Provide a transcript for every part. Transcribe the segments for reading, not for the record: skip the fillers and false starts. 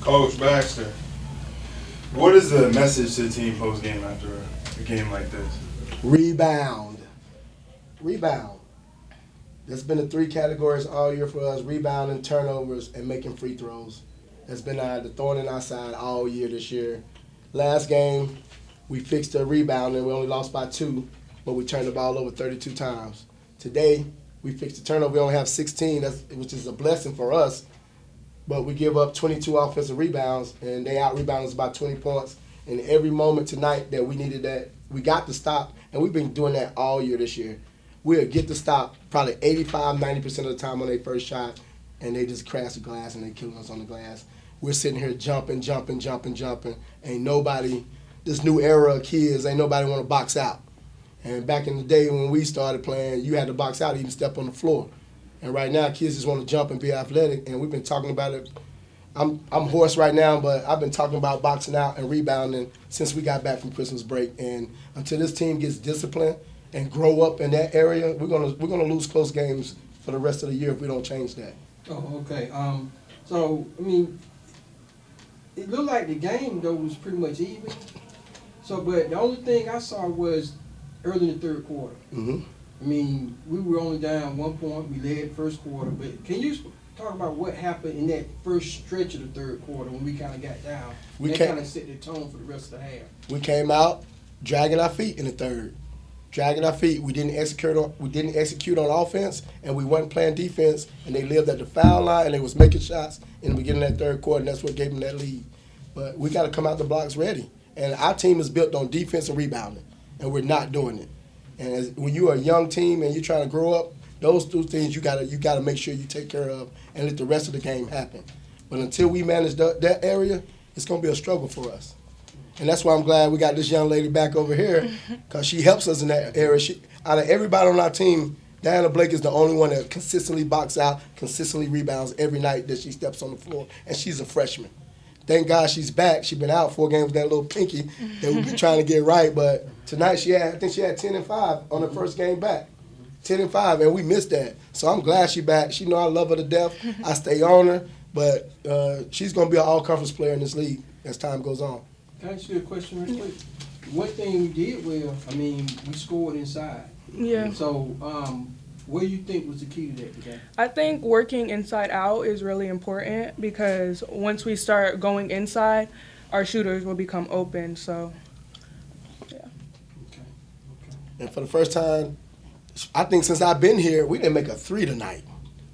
Coach Baxter, what is the message to the team post-game after a game like this? Rebound. Rebound. That's been the three categories all year for us: rebounding, turnovers, and making free throws. That's been the thorn in our side all year this year. Last game, we fixed the rebounding. We only lost by 2, but we turned the ball over 32 times. Today, we fixed the turnover. We only have 16, which is a blessing for us. But we give up 22 offensive rebounds, and they out-rebound us by 20 points. And every moment tonight that we needed that, we got to stop, and we've been doing that all year this year. We'll get to stop probably 85-90% of the time on their first shot, and they just crash the glass and they kill us on the glass. We're sitting here jumping. Ain't nobody, this new era of kids, ain't nobody want to box out. And back in the day when we started playing, you had to box out to even step on the floor. And right now, kids just want to jump and be athletic, and we've been talking about it. I'm hoarse right now, but I've been talking about boxing out and rebounding since we got back from Christmas break. And until this team gets disciplined and grow up in that area, we're gonna lose close games for the rest of the year if we don't change that. Oh, okay. So I mean, it looked like the game though was pretty much even. So, but the only thing I saw was early in the third quarter. Mm-hmm. I mean, we were only down 1 point. We led first quarter, but can you talk about what happened in that first stretch of the third quarter when we kind of got down? That kind of set the tone for the rest of the half. We came out dragging our feet in the third. Dragging our feet. We didn't execute on offense, and we wasn't playing defense, and they lived at the foul line, and they was making shots in the beginning of that third quarter, and that's what gave them that lead. But we got to come out the blocks ready. And our team is built on defense and rebounding, and we're not doing it. And when you're a young team and you're trying to grow up, those two things you gotta make sure you take care of and let the rest of the game happen. But until we manage that area, it's gonna be a struggle for us. And that's why I'm glad we got this young lady back over here, because she helps us in that area. Out of everybody on our team, Diana Blake is the only one that consistently boxes out, consistently rebounds every night that she steps on the floor, and she's a freshman. Thank God she's back. She's been out 4 games with that little pinky that we've been trying to get right. But tonight I think she had 10 and 5 on her first game back. 10 and 5, and we missed that. So I'm glad she's back. She know I love her to death. I stay on her, but she's going to be an all-conference player in this league as time goes on. Can I ask you a question real quick? One thing we did well, I mean, we scored inside. Yeah. So what do you think was the key to that today? I think working inside out is really important because once we start going inside, our shooters will become open. So, yeah. Okay. And for the first time, I think since I've been here, we didn't make a 3 tonight.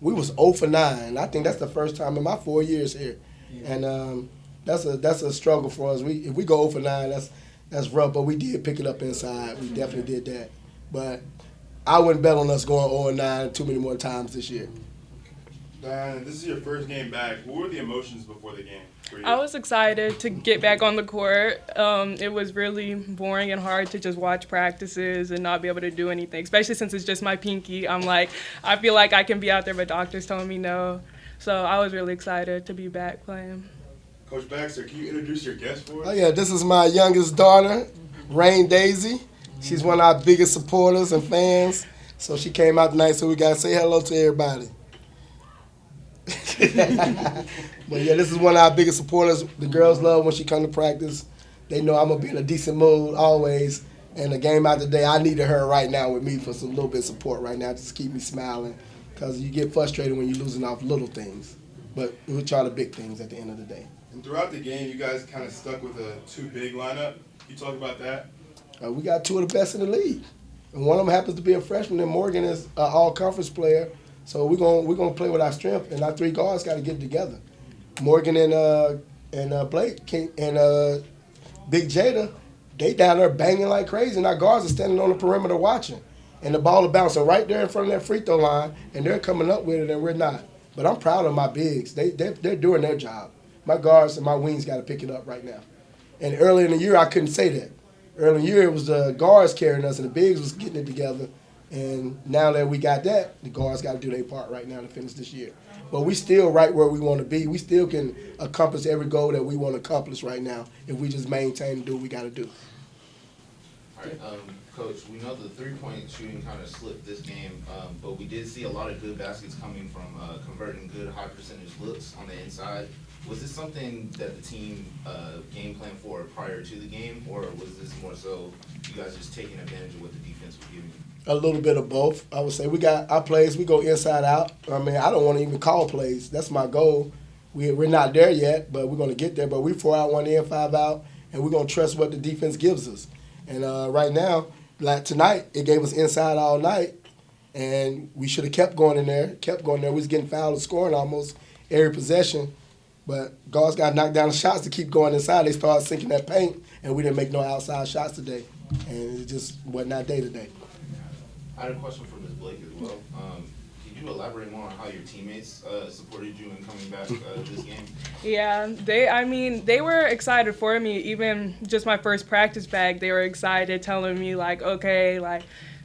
We was 0 for 9. I think that's the first time in my 4 years here. Yeah. And that's a struggle for us. If we go 0 for 9, that's rough, but we did pick it up inside. We definitely did that. But I wouldn't bet on us going 0-9 too many more times this year. Diana, this is your first game back. What were the emotions before the game for you? I was excited to get back on the court. It was really boring and hard to just watch practices and not be able to do anything, especially since it's just my pinky. I feel like I can be out there, but doctors telling me no. So I was really excited to be back playing. Coach Baxter, can you introduce your guest for us? Oh, yeah, this is my youngest daughter, Rain Daisy. She's one of our biggest supporters and fans. So she came out tonight, so we got to say hello to everybody. But, yeah, this is one of our biggest supporters. The girls love when she come to practice. They know I'm going to be in a decent mood always. And the game out today, I needed her right now with me for some little bit of support right now, just to keep me smiling. Because you get frustrated when you're losing off little things. But we'll try the big things at the end of the day. And throughout the game, you guys kind of stuck with a 2-big lineup. Can you talk about that? We got 2 of the best in the league. And one of them happens to be a freshman, and Morgan is an all-conference player. So we're gonna play with our strength, and our 3 guards got to get it together. Morgan and Blake and Big Jada, they down there banging like crazy, and our guards are standing on the perimeter watching. And the ball is bouncing right there in front of that free throw line, and they're coming up with it, and we're not. But I'm proud of my bigs. They're doing their job. My guards and my wings got to pick it up right now. And early in the year, I couldn't say that. Early in the year, it was the guards carrying us, and the bigs was getting it together. And now that we got that, the guards got to do their part right now to finish this year. But we still right where we want to be. We still can accomplish every goal that we want to accomplish right now if we just maintain and do what we got to do. All right, Coach, we know the three-point shooting kind of slipped this game, but we did see a lot of good baskets coming from converting good high percentage looks on the inside. Was this something that the team game planned for prior to the game, or was this more so you guys just taking advantage of what the defense was giving you? A little bit of both. I would say we got our plays. We go inside out. I mean, I don't want to even call plays. That's my goal. We're not there yet, but we're going to get there. But we 4 out, 1 in, 5 out, and we're going to trust what the defense gives us. And right now, like tonight, it gave us inside all night, and we should have kept going in there. We was getting fouled and scoring almost every possession. But guards got knocked down the shots to keep going inside. They started sinking that paint, and we didn't make no outside shots today. And it just wasn't our day today. I had a question for Ms. Blake as well. Could you elaborate more on how your teammates supported you in coming back this game? Yeah, they were excited for me. Even just my first practice back, they were excited, telling me like, okay, like,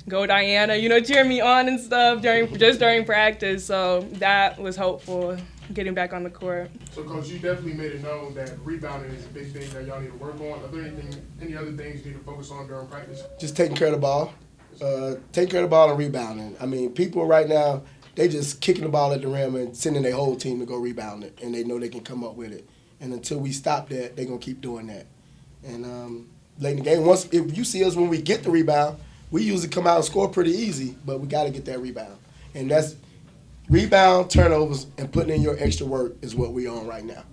go Diana, cheering me on and stuff during practice. So that was helpful, getting back on the court. So, Coach, you definitely made it known that rebounding is a big thing that y'all need to work on. Are there any other things you need to focus on during practice? Just taking care of the ball. Taking care of the ball and rebounding. I mean, people right now, they just kicking the ball at the rim and sending their whole team to go rebound it, and they know they can come up with it. And until we stop that, they're going to keep doing that. And late in the game, if you see us when we get the rebound, we usually come out and score pretty easy, but we got to get that rebound. And that's rebound, turnovers, and putting in your extra work is what we're on right now.